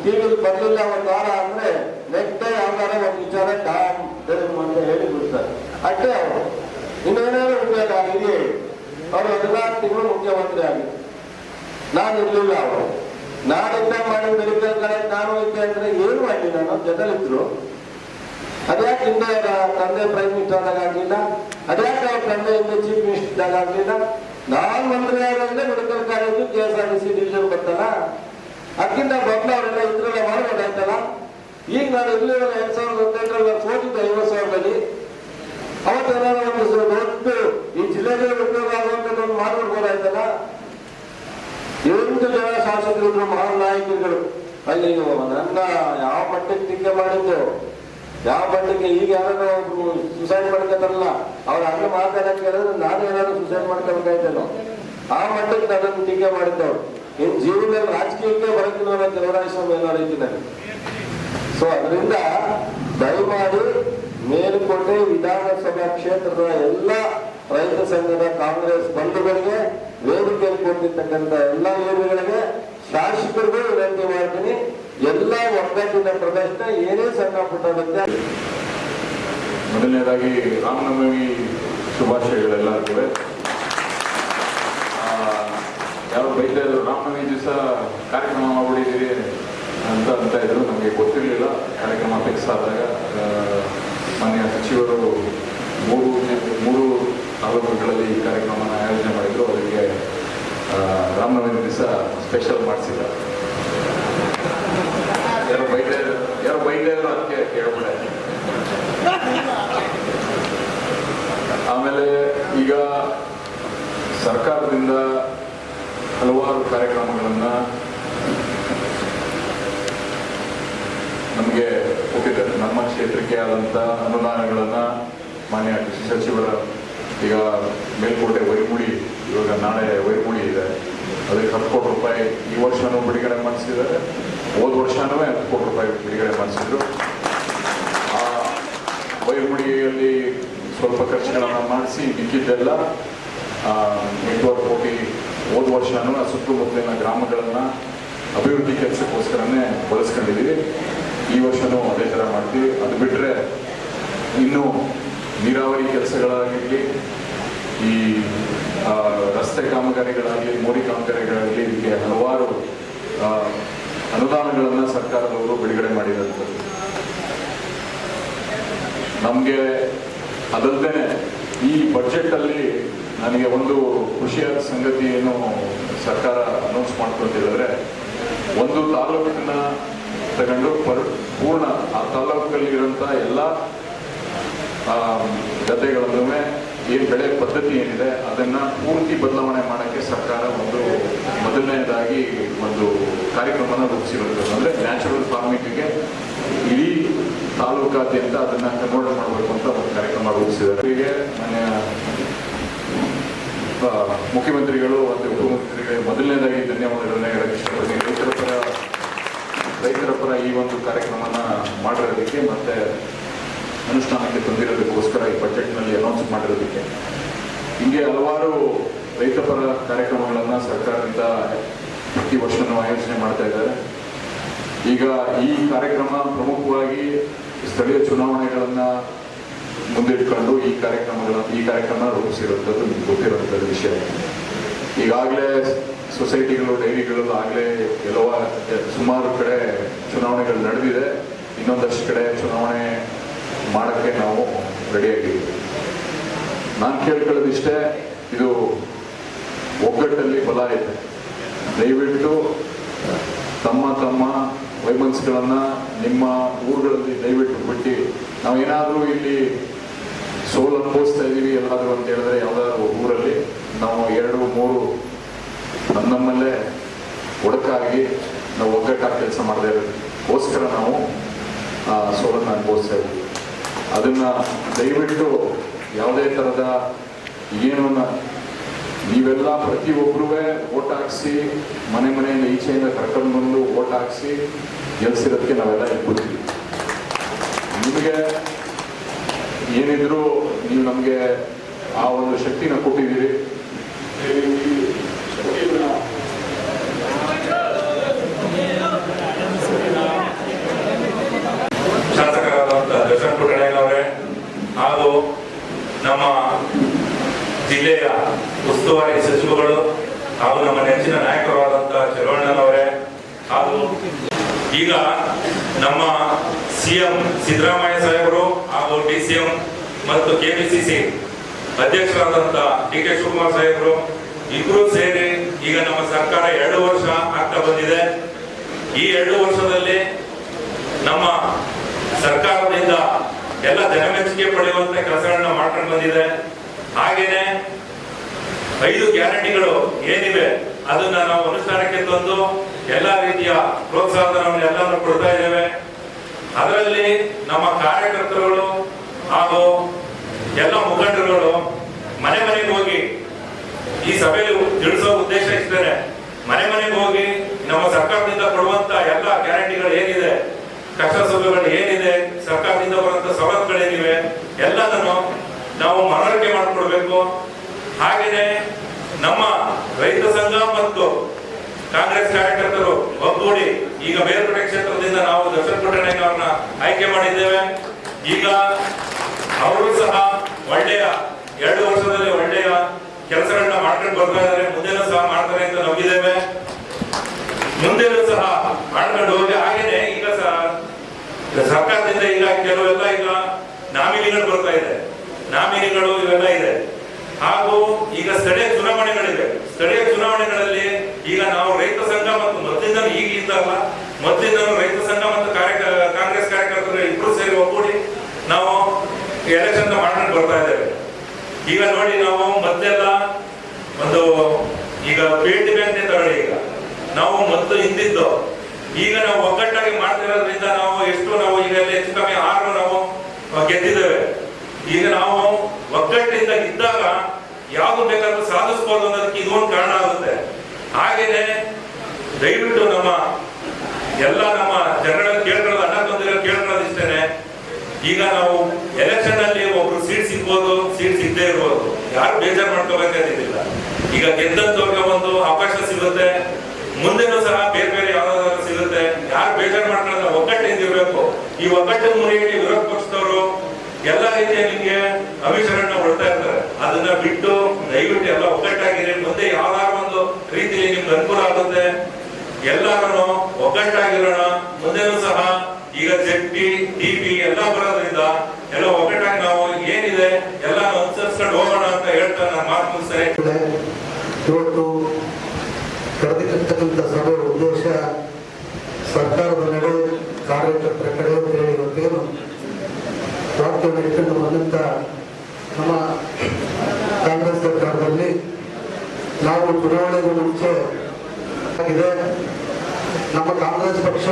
ಟಿವಿಲಿ ಬರ್ಲಿಲ್ಲ ಒಂದು ವಾರ ಅಂದ್ರೆ ನೆಕ್ಸ್ಟ್ ಡೇ ಯಾವ್ದಾರ ಒಂದು ವಿಚಾರ ಅಂತ ಹೇಳಿ ಬಿಡ್ತಾರೆ. ಅಷ್ಟೇ ಅವರು ಇನ್ನೇನಾದ್ರು ಉಪಯೋಗ ಆಗಿದೆ. ಅವರು 14 ತಿಂಗಳು ಮುಖ್ಯಮಂತ್ರಿ ಆಗಿದೆ. ನಾನು ಇರ್ಲಿಲ್ಲ. ಅವರು ನಾಡಿಂದ ಮಾಡಿ ಮೆಡಿಕಲ್ ಕಾಲೇಜ್ ನಾನು ಇದ್ದೆ ಅಂದ್ರೆ ಏನು ಮಾಡಿ ನಾನು ಜೊತೆಲಿದ್ರು. ಅದ್ಯಾಕೆ ಹಿಂದೆ ತಂದೆ ಪ್ರೈಮ್ ಮಿನಿಸ್ಟರ್ ಆದಾಗ ಆಗ್ಲಿಲ್ಲ, ಅದ್ಯಾಕೆ ಅವ್ರ ತಂದೆ ಹಿಂದೆ ಚೀಫ್ ಮಿನಿಸ್ಟರ್ ಇದ್ದಾಗ ಆಗ್ಲಿಲ್ಲ. ನಾನ್ ಮಂತ್ರಿ ಆಗೋದ್ರೆ ಮೆಡಿಕಲ್ ಕಾಲೇಜು KSRTC ಡಿವಿಷನ್ ಬರ್ತಲ್ಲ, ಅದಕ್ಕಿಂತ ಮೊದಲು ಅವರೆಲ್ಲ ಇದ್ರೆಲ್ಲ ಮಾಡ್ಬೋದಾಯ್ತಲ್ಲ. ಈಗ ನಾನು ಇರ್ಲಿಲ್ಲ 2018 ಸೋತಿದ್ದೆ 50,000 ಅವತ್ತೇನಾದ್ರು ಒಂದು ದೊಡ್ಡ ಈ ಜಿಲ್ಲೆಗೆ ಉಪಯೋಗ ಆಗುವಂಥದ್ದು ಮಾಡ್ಬಿಡ್ಬೋದಾಯ್ತಲ್ಲ. 8 ಜನ ಶಾಸಕರಿದ್ರು, ಮಹಾನ್ ನಾಯಕರುಗಳು. ಅಲ್ಲಿ ನನ್ನ ಯಾವ ಮಟ್ಟಕ್ಕೆ ಟೀಕೆ ಮಾಡಿದ್ದು, ಯಾವ ಮಟ್ಟಕ್ಕೆ ಈಗ ಯಾರು ಸುಸೈಡ್ ಮಾಡ್ಕೊತಾರಲ್ಲ ಅವ್ರ ಹಂಗೆ ಮಾತಾಡಕ್ಕೆ ಹೇಳಿದ್ರೆ ನಾನು ಏನಾದ್ರು ಸುಸೈಡ್ ಮಾಡ್ಕೊಬೇಕಾಯ್ತೇನೋ ಆ ಮಟ್ಟಕ್ಕೆ ನನ್ನನ್ನು ಟೀಕೆ ಮಾಡಿದ್ದವ್ರು. ಇನ್ ಜೀವನದಲ್ಲಿ ರಾಜಕೀಯಕ್ಕೆ ಬರಕಿಲ್ಲ ದೇವರಾಯಸ್ವಾಮಿ ಅನ್ನೋ ರೀತಿನಲ್ಲಿ. ಅದರಿಂದ ದಯಮಾಡಿ ಮೇಲುಕೋಟೆ ವಿಧಾನಸಭಾ ಕ್ಷೇತ್ರದ ಎಲ್ಲ ರೈತ ಸಂಘದ ಕಾಂಗ್ರೆಸ್ ಬಂಧುಗಳಿಗೆ, ವೇದಿಕೆಯಲ್ಲಿ ಕೊಟ್ಟಿರ್ತಕ್ಕಂಥ ಎಲ್ಲ ವೇದಿಕೆಗಳಿಗೆ, ಶಾಸಕರಿಗೂ ವಿನಂತಿ ಮಾಡ್ತೀನಿ, ಎಲ್ಲ ಒಗ್ಗಟ್ಟಿನ ಪ್ರದರ್ಶನ ಏನೇ ಸಣ್ಣ ಪುಟ್ಟ ವ್ಯತ್ಯಾಸ. ಮೊದಲನೇದಾಗಿ ರಾಮನವಮಿ ಶುಭಾಶಯಗಳೆಲ್ಲರಿಗೂ. ಯಾರು ಬೈತಾ ಇದ್ರು ರಾಮನವಮಿ ದಿವಸ ಕಾರ್ಯಕ್ರಮ ಮಾಡ್ಬಿಟ್ಟಿದ್ದೀರಿ ಅಂತ ಇದ್ರು. ನಮಗೆ ಗೊತ್ತಿರಲಿಲ್ಲ. ಕಾರ್ಯಕ್ರಮ ಫಿಕ್ಸ್ ಆದಾಗ ಮಾನ್ಯ ಸಚಿವರು 3 ತಾಲೂಕುಗಳಲ್ಲಿ ಈ ಕಾರ್ಯಕ್ರಮನ ಆಯೋಜನೆ ಮಾಡಿದ್ರು. ಅವರಿಗೆ ರಾಮನವಮಿ ದಿವಸ ಸ್ಪೆಷಲ್ ಮಾಡಿಸಿಲ್ಲ. ಯಾರೋ ಬೈತಾ ಇದ್ರು ಅದಕ್ಕೆ ಕೇಳಬೇಡ. ಆಮೇಲೆ ಈಗ ಸರ್ಕಾರದಿಂದ ಹಲವಾರು ಕಾರ್ಯಕ್ರಮಗಳನ್ನ ನಮಗೆ ಗೊತ್ತಿದೆ, ನಮ್ಮ ಕ್ಷೇತ್ರಕ್ಕೆ ಆದಂಥ ಅನುದಾನಗಳನ್ನು ಮಾನ್ಯ ಕೃಷಿ ಸಚಿವರ ಈಗ ಮೇಲ್ಕೋಟೆ ವೈರ್ಮುಡಿ, ಇವಾಗ ನಾಳೆ ವೈರ್ಮುಡಿ ಇದೆ, ಅದಕ್ಕೆ 10 ಕೋಟಿ ರೂಪಾಯಿ ಈ ವರ್ಷನೂ ಬಿಡುಗಡೆ ಮಾಡಿಸಿದ್ದಾರೆ. ಹೋದ ವರ್ಷನೂ 10 ಕೋಟಿ ರೂಪಾಯಿ ಬಿಡುಗಡೆ ಮಾಡಿಸಿದ್ರು. ಆ ವೈರ್ಮುಡಿಯಲ್ಲಿ ಸ್ವಲ್ಪ ಖರ್ಚುಗಳನ್ನು ಮಾಡಿಸಿ ಮಿಕ್ಕಿದ್ದೆಲ್ಲ 8 ಕೋಟಿ ಹೋದ ವರ್ಷನೂ ಸುತ್ತಮುತ್ತಲಿನ ಗ್ರಾಮಗಳನ್ನು ಅಭಿವೃದ್ಧಿ ಕೆಲಸಕ್ಕೋಸ್ಕರನೇ ಬಳಸ್ಕೊಂಡಿದ್ದೀವಿ. ಈ ವರ್ಷನೂ ಅದೇ ಥರ ಮಾಡ್ತೀವಿ. ಅದು ಬಿಟ್ಟರೆ ಇನ್ನು ನೀರಾವರಿ ಕೆಲಸಗಳಾಗಿರಲಿ, ಈ ರಸ್ತೆ ಕಾಮಗಾರಿಗಳಾಗಲಿ, ಮೋರಿ ಕಾಮಗಾರಿಗಳಾಗಲಿ, ಇದಕ್ಕೆ ಹಲವಾರು ಅನುದಾನಗಳನ್ನು ಸರ್ಕಾರದವರು ಬಿಡುಗಡೆ ಮಾಡಿದಂಥದ್ದು. ನಮಗೆ ಅದಲ್ಲದೆ ಈ ಬಜೆಟಲ್ಲಿ ನನಗೆ ಒಂದು ಖುಷಿಯಾದ ಸಂಗತಿ ಏನು ಸರ್ಕಾರ ಅನೌನ್ಸ್ ಮಾಡ್ಕೊತಿದ್ರೆ, ಒಂದು ತಾಲೂಕಿನ ತಗೊಂಡು ಪೂರ್ಣ ಆ ತಾಲೂಕಲ್ಲಿರುವಂಥ ಎಲ್ಲ ಗದ್ದೆಗಳನ್ನು ಏನು ಬೆಳೆ ಪದ್ಧತಿ ಏನಿದೆ ಅದನ್ನು ಪೂರ್ತಿ ಬದಲಾವಣೆ ಮಾಡೋಕ್ಕೆ ಸರ್ಕಾರ ಒಂದು ಮೊದಲನೇದಾಗಿ ಒಂದು ಕಾರ್ಯಕ್ರಮನ ರೂಪಿಸಿರುತ್ತದೆ. ಅಂದರೆ ನ್ಯಾಚುರಲ್ ಫಾರ್ಮಿಂಗಿಗೆ ಇಡೀ ತಾಲೂಕಾದ್ಯಂತ ಅದನ್ನು ಕನ್ವರ್ಟ್ ಮಾಡಬೇಕು ಅಂತ ಒಂದು ಕಾರ್ಯಕ್ರಮ ರೂಪಿಸಿದ್ದಾರೆ. ಹೀಗೆ ಮಾನ್ಯ ಮುಖ್ಯಮಂತ್ರಿಗಳು ಮತ್ತು ಉಪಮುಖ್ಯಮಂತ್ರಿಗಳಿಗೆ ಮೊದಲನೇದಾಗಿ ಧನ್ಯವಾದಗಳನ್ನ ಹೇಳಕ್ಕೆ ಇಷ್ಟಪಡ್ತೀನಿ. ರೈತರ ಪರ ಈ ಒಂದು ಕಾರ್ಯಕ್ರಮನ ಮಾಡಿರೋದಕ್ಕೆ ಮತ್ತು ಅನುಷ್ಠಾನಕ್ಕೆ ತಂದಿರೋದಕ್ಕೋಸ್ಕರ ಈ ಬಜೆಟ್ನಲ್ಲಿ ಅನೌನ್ಸ್ ಮಾಡಿರೋದಕ್ಕೆ. ಹೀಗೆ ಹಲವಾರು ರೈತ ಪರ ಕಾರ್ಯಕ್ರಮಗಳನ್ನು ಸರ್ಕಾರದಿಂದ ಪ್ರತಿ ವರ್ಷನೂ ಆಯೋಜನೆ ಮಾಡ್ತಾ ಇದ್ದಾರೆ. ಈಗ ಈ ಕಾರ್ಯಕ್ರಮ ಪ್ರಮುಖವಾಗಿ ಸ್ಥಳೀಯ ಚುನಾವಣೆಗಳನ್ನು ಮುಂದಿಟ್ಕೊಂಡು ಈ ಕಾರ್ಯಕ್ರಮ ರೂಪಿಸಿರುವಂಥದ್ದು ನಿಮ್ಗೆ ಗೊತ್ತಿರುವಂಥದ್ದು ವಿಷಯ. ಈಗಾಗಲೇ ಸೊಸೈಟಿಗಳು, ಡೈರಿಗಳು ಆಗಲೇ ಸುಮಾರು ಕಡೆ ಚುನಾವಣೆಗಳು ನಡೆದಿದೆ. ಇನ್ನೊಂದಷ್ಟು ಕಡೆ ಚುನಾವಣೆ ಮಾಡೋಕ್ಕೆ ನಾವು ರೆಡಿಯಾಗಿದ್ದೀವಿ. ನಾನು ಕೇಳ್ಕೊಳ್ಳೋದಿಷ್ಟೇ, ಇದು ಒಗ್ಗಟ್ಟಲ್ಲಿ ಬಲ ಇದೆ. ದಯವಿಟ್ಟು ತಮ್ಮ ವೈಮನ್ಸ್ಗಳನ್ನು ನಿಮ್ಮ ಊರುಗಳಲ್ಲಿ ದಯವಿಟ್ಟು ಬಿಟ್ಟು, ನಾವೇನಾದರೂ ಇಲ್ಲಿ ಸೋಲು ಅನುಭವಿಸ್ತಾ ಇದ್ದೀವಿ ಎಲ್ಲಾದರೂ ಅಂತ ಹೇಳಿದ್ರೆ ಯಾವುದಾದ್ರು ಊರಲ್ಲಿ ನಾವು 2-3 ನಮ್ಮಲ್ಲೇ ಒಡಕಾಗಿ ನಾವು ಒಗ್ಗಟ್ಟಾಗಿ ಕೆಲಸ ಮಾಡದೇ ಇರೋದಕ್ಕೋಸ್ಕರ ನಾವು ಸೋಲನ್ನು ಅನುಭವಿಸ್ತಾ ಇದ್ದೀವಿ. ಅದನ್ನು ದಯವಿಟ್ಟು ಯಾವುದೇ ಥರದ ಏನು ನೀವೆಲ್ಲ ಪ್ರತಿಯೊಬ್ಬರೂ ಓಟ್ ಹಾಕಿಸಿ ಮನೆಯಿಂದ ಈಚೆಯಿಂದ ಕರ್ಕೊಂಡು ಬಂದು ಓಟ್ ಹಾಕಿಸಿ ಗೆಲ್ಸಿರೋದಕ್ಕೆ ನಾವೆಲ್ಲ ಇಟ್ಬಿಡ್ತೀವಿ. ನಿಮಗೆ ಏನಿದ್ರು ನೀವು ನಮಗೆ ಆ ಒಂದು ಶಕ್ತಿನ ಕೊಟ್ಟಿದ್ದೀರಿ. ಶಾಸಕರಾದಂಥ ದರ್ಶನ್ ಪುಟ್ಟಣ್ಣಯ್ಯನವರೇ ಹಾಗೂ ನಮ್ಮ ಜಿಲ್ಲೆಯ ಉಸ್ತುವಾರಿ ಸಚಿವಗಳು ಹಾಗೂ ನಮ್ಮ ನೆಚ್ಚಿನ ನಾಯಕರಾದಂಥ ಚಲವಣ್ಣನವರೇ ಹಾಗೂ ಈಗ ನಮ್ಮ ಸಿಎಂ ಸಿದ್ದರಾಮಯ್ಯ ಸಾಹೇಬರು ಹಾಗೂ DCM ಮತ್ತು KPCC ಅಧ್ಯಕ್ಷರಾದಂಥ DK ಶಿವಕುಮಾರ್ ಸಾಹೇಬರು ಇಬ್ಬರು ಸೇರಿ ಈಗ ನಮ್ಮ ಸರ್ಕಾರ 2 ವರ್ಷ ಆಗ್ತಾ ಬಂದಿದೆ. ಈ 2 ವರ್ಷದಲ್ಲಿ ನಮ್ಮ ಸರ್ಕಾರದಿಂದ ಎಲ್ಲ ಜನಮೆಚ್ಚುಗೆ ಪಡೆಯುವಂತ ಕೆಲಸಗಳನ್ನ ಮಾಡ್ಕೊಂಡು ಬಂದಿದೆ. ಹಾಗೇನೆ 5 ಗ್ಯಾರಂಟಿಗಳು ಏನಿವೆ ಅದನ್ನ ನಾವು ಅನುಷ್ಠಾನಕ್ಕೆ ತಂದು ಎಲ್ಲಾ ರೀತಿಯ ಪ್ರೋತ್ಸಾಹವನ್ನು ಎಲ್ಲಾನು ಕೊಡ್ತಾ ಇದ್ದೇವೆ. ಅದರಲ್ಲಿ ನಮ್ಮ ಕಾರ್ಯಕರ್ತರುಗಳು ಹಾಗೂ ಎಲ್ಲ ಮುಖಂಡರುಗಳು ಮನೆಗೆ ಹೋಗಿ ಈ ಸಭೆಯಲ್ಲಿ ತಿಳಿಸೋ ಉದ್ದೇಶ ಇಷ್ಟೇ. ಮನೆಗೆ ಹೋಗಿ ನಮ್ಮ ಸರ್ಕಾರದಿಂದ ಕೊಡುವಂತ ಎಲ್ಲ ಗ್ಯಾರಂಟಿಗಳು ಏನಿದೆ, ಕಷ್ಟ ಸೌಲಭ್ಯಗಳು ಏನಿದೆ, ಸರ್ಕಾರದಿಂದ ಬರುವಂತ ಸವಲತ್ತುಗಳೇನಿವೆ ಎಲ್ಲದನ್ನು ನಾವು ಮನವರಿಕೆ ಮಾಡಿಕೊಡ್ಬೇಕು. ಹಾಗೆಯೇ ನಮ್ಮ ರೈತ ಸಂಘ ಮತ್ತು ಕಾಂಗ್ರೆಸ್ ಕಾರ್ಯಕರ್ತರು ಒಗ್ಗೂಡಿ ಈಗ ಬೇರ್ಪಡೆ ಕ್ಷೇತ್ರದಿಂದ ನಾವು ದರ್ಶನ್ ಪುಟ್ಟಣ್ಣಯ್ಯನವರನ್ನ ಆಯ್ಕೆ ಮಾಡಿದ್ದೇವೆ. ಈಗ ಅವರು ಸಹ ಒಳ್ಳೆಯ 2 ವರ್ಷದಲ್ಲಿ ಒಳ್ಳೆಯ ಕೆಲಸಗಳನ್ನ ಮಾಡ್ಕೊಂಡು ಬರ್ತಾ ಇದ್ದಾರೆ. ಮುಂದೆನೂ ಸಹ ಮಾಡ್ತಾರೆ ಅಂತ ನಂಬಿದ್ದೇವೆ. ಮುಂದೆನೂ ಸಹ ಮಾಡ್ಕೊಂಡು ಹೋಗಿ ಹಾಗೇನೆ ಈಗ ಸರ್ಕಾರದಿಂದ ಈಗ ಕೆಲವೆಲ್ಲ ಈಗ ನಾಮಿನಿಗಳು ಬರ್ತಾ ಇದೆ, ನಾಮಿನಿಗಳು ಇವೆಲ್ಲ ಇದೆ. ಹಾಗೂ ಈಗ ಸ್ಥಳೀಯ ಚುನಾವಣೆಗಳಿವೆ. ಸ್ಥಳೀಯ ಚುನಾವಣೆಗಳಲ್ಲಿ ಈಗ ನಾವು ರೈತ ಸಂಘ ಮತ್ತು ಮೊದಲಿಂದ ರೈತ ಸಂಘ ಮತ್ತು ಕಾಂಗ್ರೆಸ್ ಕಾರ್ಯಕರ್ತರು ಇಬ್ಬರು ಸೇರಿ ಒಗ್ಗೂಡಿ ನಾವು ಎಲೆಕ್ಷನ್ ಮಾಡ್ಕೊಂಡು ಬರ್ತಾ ಇದ್ದೇವೆ. ಈಗ ನೋಡಿ, ನಾವು ಮೊದಲೆಲ್ಲ ಒಂದು ಈಗ ಪೇಟಿ ಬ್ಯಾಂಕ್ ತಗೊಳ್ಳಿ, ಈಗ ನಾವು ಮೊದಲು ಹಿಂದಿದ್ದು ಈಗ ನಾವು ಒಗ್ಗಟ್ಟಾಗಿ ಮಾಡ್ತಿರೋದ್ರಿಂದ ನಾವು ಎಷ್ಟು ನಾವು ಈಗ ಹೆಚ್ಚು ಗೆದ್ದಿದ್ದೇವೆ. ಈಗ ನಾವು ಒಗ್ಗಟ್ಟಿಂದ ಇದ್ದಾಗ ಯಾವುದು ಬೇಕಾದ್ರೂ ಸಾಧಿಸ್ಬೋದು ಅನ್ನೋದಕ್ಕೆ ಇದೊಂದು ಕಾರಣ ಆಗುತ್ತೆ. ಹಾಗೇನೆ ದಯವಿಟ್ಟು ನಮ್ಮ ಜನರಲ್ಲಿ ಕೇಳ್ಕೊಳ್ಳೋದು, ಅಣ್ಣ ಬಂದಿರೋ ಕೇಳ್ಕೊಳ್ಳೋದು ಇಷ್ಟೇನೆ. ಈಗ ನಾವು ಎಲೆಕ್ಷನ್ ಅಲ್ಲಿ ಒಬ್ರು ಸೀಟ್ ಸಿಗ್ಬೋದು, ಸೀಟ್ ಸಿಗದೆ ಇರ್ಬೋದು, ಯಾರು ಬೇಜಾರು ಮಾಡ್ಕೋಬೇಕಾಗಿಲ್ಲ. ಈಗ ಗೆದ್ದಂತವ್ರಿಗೆ ಒಂದು ಅವಕಾಶ ಸಿಗುತ್ತೆ, ಮುಂದೆನೂ ಸಹ ಬೇರೆ ಬೇರೆ ಯಾವ್ದಾದ್ರು ಸಿಗುತ್ತೆ. ಯಾರು ಬೇಜಾರು ಮಾಡ್ಕೊಳ್ಳೋದು, ಒಗ್ಗಟ್ಟಿಂದ ಇರಬೇಕು. ಈ ಒಗ್ಗಟ್ಟಿನ ಮುರಿಯಲ್ಲಿ ವಿರೋಧ ಪಕ್ಷದವರು ಎಲ್ಲ ರೀತಿಯ ನಿಮ್ಗೆ ಅಭಿಷೇಕಗಳನ್ನ ಹೊಡ್ತಾ ಇರ್ತಾರೆ. ಅದನ್ನ ಬಿಟ್ಟು ದಯವಿಟ್ಟು ಎಲ್ಲ ಒಗ್ಗಟ್ಟಾಗಿರಿ. ಮುಂದೆ ಯಾವ್ದಾರ ಒಂದು ರೀತಿಯಲ್ಲಿ ನಿಮ್ಗೆ ಅನುಕೂಲ ಆಗುತ್ತೆ. ಎಲ್ಲರೂ ಒಗ್ಗಟ್ಟಾಗಿರೋಣ. ಮುಂದೆನೂ ಸಹ ಈಗ ಜೆಪಿ ಟಿಪಿ ಎಲ್ಲ ಬರೋದ್ರಿಂದ ಎಲ್ಲ ಒಗ್ಗಟ್ಟಾಗಿ ನಾವು ಏನಿದೆ ಎಲ್ಲ ಅನುಸರಿಸ್ಕೊಂಡು ಹೋಗೋಣ ಅಂತ ಹೇಳ್ತಾ ನಾನು ಮಾತು ಮುಗಿಸ್ತೇನೆ. ಇವತ್ತು ಕರೆದಿರ್ತಕ್ಕಂಥ ಸಭೆ ಉದ್ದೇಶ ಸರ್ಕಾರದ ನಡೆ, ಕಾರ್ಯಕರ್ತರ ಕಡೆ ಅಂತ ಹೇಳಿ ಇವತ್ತೇನು ವಾಕ್ಯವನ್ನು ಇಟ್ಕೊಂಡು ಬಂದಂತ ನಮ್ಮ ಕಾಂಗ್ರೆಸ್ ಸರ್ಕಾರದಲ್ಲಿ ನಾವು ಚುನಾವಣೆಗೂ ಮುಂಚೆ ಆಗಿದೆ. ನಮ್ಮ ಕಾಂಗ್ರೆಸ್ ಪಕ್ಷ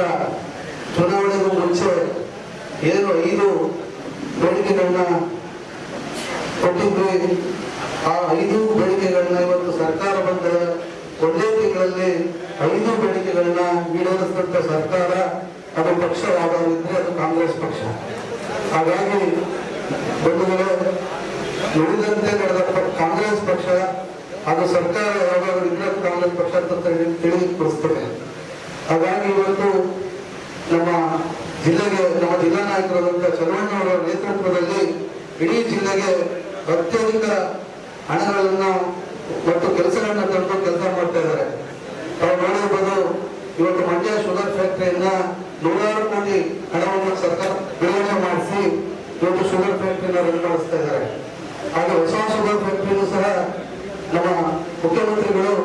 ಚುನಾವಣೆಗೂ ಮುಂಚೆ ಏನು 5 ಬೇಡಿಕೆಗಳನ್ನ ಕೊಟ್ಟಿದ್ವಿ. ಆ 5 ಬೇಡಿಕೆಗಳನ್ನ ಇವತ್ತು ಸರ್ಕಾರ ಬಂದ ಒಂದೇ ತಿಂಗಳಲ್ಲಿ 5 ಬೇಡಿಕೆಗಳನ್ನ ಈಡೇರಿಸಿದಂತ ಸರ್ಕಾರ, ಅದು ಪಕ್ಷ ಯಾವ್ದಾವಿದ್ರೆ ಅದು ಕಾಂಗ್ರೆಸ್ ಪಕ್ಷ. ಹಾಗಾಗಿ ಬಂಧುಗಳೇ, ನುಡಿದಂತೆ ನಡೆದ ಕಾಂಗ್ರೆಸ್ ಪಕ್ಷ, ಅದು ಸರ್ಕಾರ ಯಾವ್ದಾದ್ರು ಇದ್ರೆ ಕಾಂಗ್ರೆಸ್ ಪಕ್ಷ ಅಂತ ತಿಳಿದುಕೊಳಿಸ್ತದೆ. ಹಾಗಾಗಿ ಇವತ್ತು ನಮ್ಮ ಜಿಲ್ಲೆಗೆ ನಮ್ಮ ಜಿಲ್ಲಾ ನಾಯಕರಾದಂತಹ ಚಲವಣ್ಣವರ ನೇತೃತ್ವದಲ್ಲಿ ಇಡೀ ಜಿಲ್ಲೆಗೆ ಅತ್ಯಧಿಕ ಹಣಗಳನ್ನ ಮತ್ತು ಕೆಲಸಗಳನ್ನ ತಂದು ಕೆಲಸ ಮಾಡ್ತಾ ಇದ್ದಾರೆ. ನಾವು ನೋಡಿರ್ಬೋದು, ಇವತ್ತು ಮಂಡ್ಯ ಶುಗರ್ ಫ್ಯಾಕ್ಟರಿಯನ್ನ 100 ಕೋಟಿ ಹಣವನ್ನು ಸರ್ಕಾರ ಬಿಡುಗಡೆ ಮಾಡಿಸಿ ಇವತ್ತು ಶುಗರ್ ಫ್ಯಾಕ್ಟರಿನ ರನ್ ಮಾಡಿಸ್ತಾ ಇದ್ದಾರೆ. ಹಾಗೆ ಹೊಸ ಶುಗರ್ ಫ್ಯಾಕ್ಟರಿನೂ ಸಹ ನಮ್ಮ ಮುಖ್ಯಮಂತ್ರಿಗಳು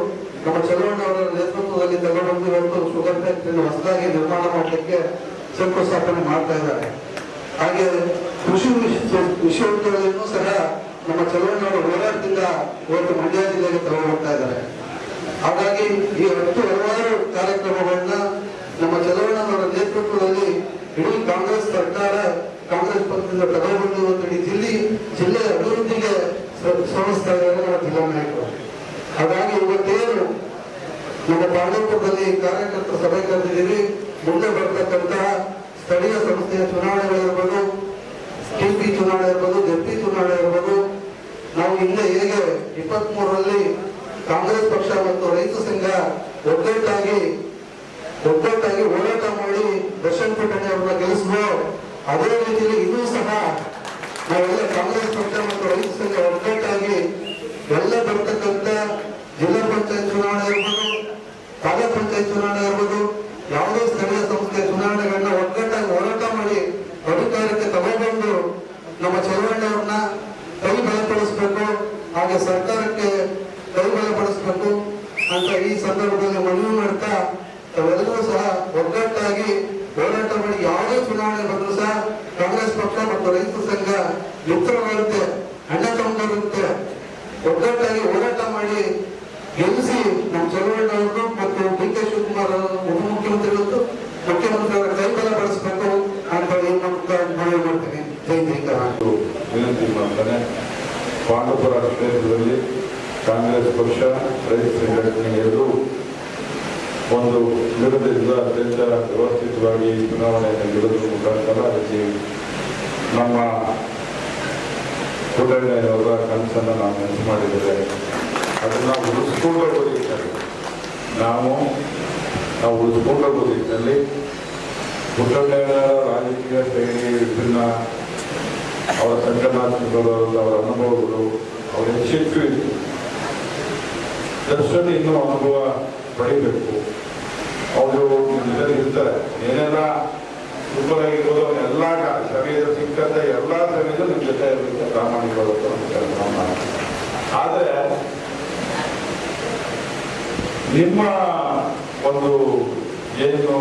ನಮ್ಮ ಚಲವಣ್ಣವರ ನೇತೃತ್ವದಲ್ಲಿ ತಗೊಂಡು ಇವತ್ತು ಶುಗರ್ ಫ್ಯಾಕ್ಟರಿನ ಹೊಸದಾಗಿ ನಿರ್ಮಾಣ ಮಾಡಲಿಕ್ಕೆ ಶಂಕುಸ್ಥಾಪನೆ ಮಾಡ್ತಾ ಇದ್ದಾರೆ. ಹಾಗೆ ಕೃಷಿ ವಿಶ್ವವಿದ್ಯಾಲಯನೂ ಸಹ ನಮ್ಮ ಚಲವಣ್ಣವರ ಹೋರಾಟದಿಂದ ಇವತ್ತು ಮಂಡ್ಯ ಜಿಲ್ಲೆಗೆ ತಗೊಂಡ್ಬರ್ತಾ ಇದ್ದಾರೆ. ಹಾಗಾಗಿ ಈ 10 ಹಲವಾರು ಕಾರ್ಯಕ್ರಮಗಳನ್ನ ನಮ್ಮ ಚಲವಣ್ಣವರ ನೇತೃತ್ವದಲ್ಲಿ ಇಡೀ ಕಾಂಗ್ರೆಸ್ ಸರ್ಕಾರ, ಕಾಂಗ್ರೆಸ್ ಪಕ್ಷದಿಂದ ತಗೊಂಡು ಇವತ್ತು ಇಡೀ ಜಿಲ್ಲೆ ಅಭಿವೃದ್ಧಿಗೆ ಶ್ರಮಿಸ್ತಾ ಇದ್ದಾರೆ ನಮ್ಮ ಜಿಲ್ಲಾ ನಾಯಕರು. ಹಾಗಾಗಿ ಇವತ್ತೇನು ನಮ್ಮ ಪಾಂಡವಪುರದಲ್ಲಿ ಕಾರ್ಯಕರ್ತರ ಸಭೆ ಕರೆದಿದ್ದೀವಿ. ಮುಂದೆ ಬರ್ತಕ್ಕಂತಹ ಸ್ಥಳೀಯ ಸಂಸ್ಥೆಯ ಚುನಾವಣೆಗಳಿರ್ಬೋದು, ಟಿಪಿ ಚುನಾವಣೆ ಇರ್ಬೋದು, ಜೆಪಿ ಚುನಾವಣೆ ಇರ್ಬೋದು, ನಾವು ಹಿಂದೆ ಹೇಗೆ 23ರಲ್ಲಿ ಕಾಂಗ್ರೆಸ್ ಪಕ್ಷ ಮತ್ತು ರೈತ ಸಂಘ ಒಗ್ಗಟ್ಟಾಗಿ ಹೋರಾಟ ಮಾಡಿ ದರ್ಶನ್ ಪುಟ್ಟಣ್ಣಿ ಅವರನ್ನ ಗೆಲ್ಲಿಸಿದ್ರು, ಅದೇ ರೀತಿಯಲ್ಲಿ ಇನ್ನೂ ಸಹ ನಾವೆಲ್ಲ ಕಾಂಗ್ರೆಸ್ ಪಕ್ಷ ಮತ್ತು ರೈತ ಸಂಘ ಒಗ್ಗಟ್ಟಾಗಿ ಎಲ್ಲ ಬರ್ತಕ್ಕಂಥ ಜಿಲ್ಲಾ ಪಂಚಾಯತ್ ಚುನಾವಣೆ ಇರ್ಬೋದು, ತಾಲೂಕ್ ಪಂಚಾಯತ್ ಚುನಾವಣೆ ಇರ್ಬೋದು, ಯಾವುದೇ ಸ್ಥಳೀಯ ಸಂಸ್ಥೆಯ ಚುನಾವಣೆಗಳನ್ನ ಒಗ್ಗಟ್ಟಾಗಿ ಹೋರಾಟ ಮಾಡಿ ಅಧಿಕಾರಕ್ಕೆ ತಗೊಂಡು ನಮ್ಮ ಚಲವಣ್ಣವ್ರನ್ನ ಕೈ ಬಲಪಡಿಸಬೇಕು, ಹಾಗೆ ಸರ್ಕಾರಕ್ಕೆ ಕೈ ಬಲಪಡಿಸಬೇಕು ಅಂತ ಈ ಸಂದರ್ಭದಲ್ಲಿ ಮನವಿ ಮಾಡ್ತಾ ತಾವೆಲ್ಲರೂ ಸಹ ಒಗ್ಗಟ್ಟಾಗಿ ಹೋರಾಟ ಮಾಡಿ ಯಾವುದೇ ಚುನಾವಣೆ ಬಂದರೂ ಸಹ ಕಾಂಗ್ರೆಸ್ ಪಕ್ಷ ಮತ್ತು ರೈತ ಸಂಘ ಮಿತ್ರರಂತೆ, ಅಣ್ಣ ತಮ್ಮಂತೆ ಒಗ್ಗಟ್ಟಾಗಿ ಹೋರಾಟ ಮಾಡಿ ಗೆಲ್ಲಿಸಿ ನಮ್ಮ ಚಲವಣ್ಣವ್ರನ್ನು ಮತ್ತು ಡಿ.ಕೆ. ಶಿವಕುಮಾರ್ ಉಪಮುಖ್ಯಮಂತ್ರಿಗಳು ಮುಖ್ಯಮಂತ್ರಿಯವರ ಕೈ ಬಲಪಡಿಸಬೇಕು ಅಂತ ಮನವಿ ಮಾಡ್ತೀನಿ. ವಿನಂತಿ ಮಾಡ್ತಾನೆ. ಪಾಂಡವಪುರ ಕ್ಷೇತ್ರದಲ್ಲಿ ಕಾಂಗ್ರೆಸ್ ಪಕ್ಷ, ರೈತ ಸಂಘಟನೆ ಎರಡೂ ಒಂದು ವಿರೋಧದಿಂದ ಅತ್ಯಂತ ವ್ಯವಸ್ಥಿತವಾಗಿ ಚುನಾವಣೆಯನ್ನು ಗೆಲ್ಲುವ ಮುಖಾಂತರ ಅದಕ್ಕೆ ನಮ್ಮ ಪುಟ್ಟಣ್ಣಯ್ಯನವರ ಕನಸನ್ನು ನಾವು ನೆನಪು ಮಾಡಿದ್ದೇವೆ. ಅದನ್ನು ಉಳಿಸ್ಕೊಂಡು ಹೋಗಿದ್ದಲ್ಲಿ ನಾವು ಉಳಿಸ್ಕೊಂಡು ಹೋಗಿದ್ದಲ್ಲಿ ಪುಟ್ಟಣ್ಣಯ್ಯನವರ ರಾಜಕೀಯ ಶೈಲಿ, ವಿಭಿನ್ನ ಅವರ ಸಂಘಟನಾತ್ಮಕರು, ಅವರ ಅನುಭವಗಳು, ಅವರ ಯಶಸ್ವಿ ದರ್ಶನ ಇನ್ನೂ ಅನುಭವ ಪಡಿಬೇಕು. ಅವರು ಇರ್ತಾರೆ, ಏನೆಲ್ಲ ಸೂಪರ್ ಆಗಿರ್ಬೋದು, ಅವನ್ನೆಲ್ಲ ಸಮಯದ ಸಿಕ್ಕಂತ ಎಲ್ಲ ಸಮಯದಲ್ಲೂ ನಿಮ್ಮ ಜೊತೆ ಇರಲಿಕ್ಕೆ ಪ್ರಾಮಾಣಿಕವಾದ ಕೆಲಸ ಮಾಡಿ. ಆದರೆ ನಿಮ್ಮ ಒಂದು ಏನು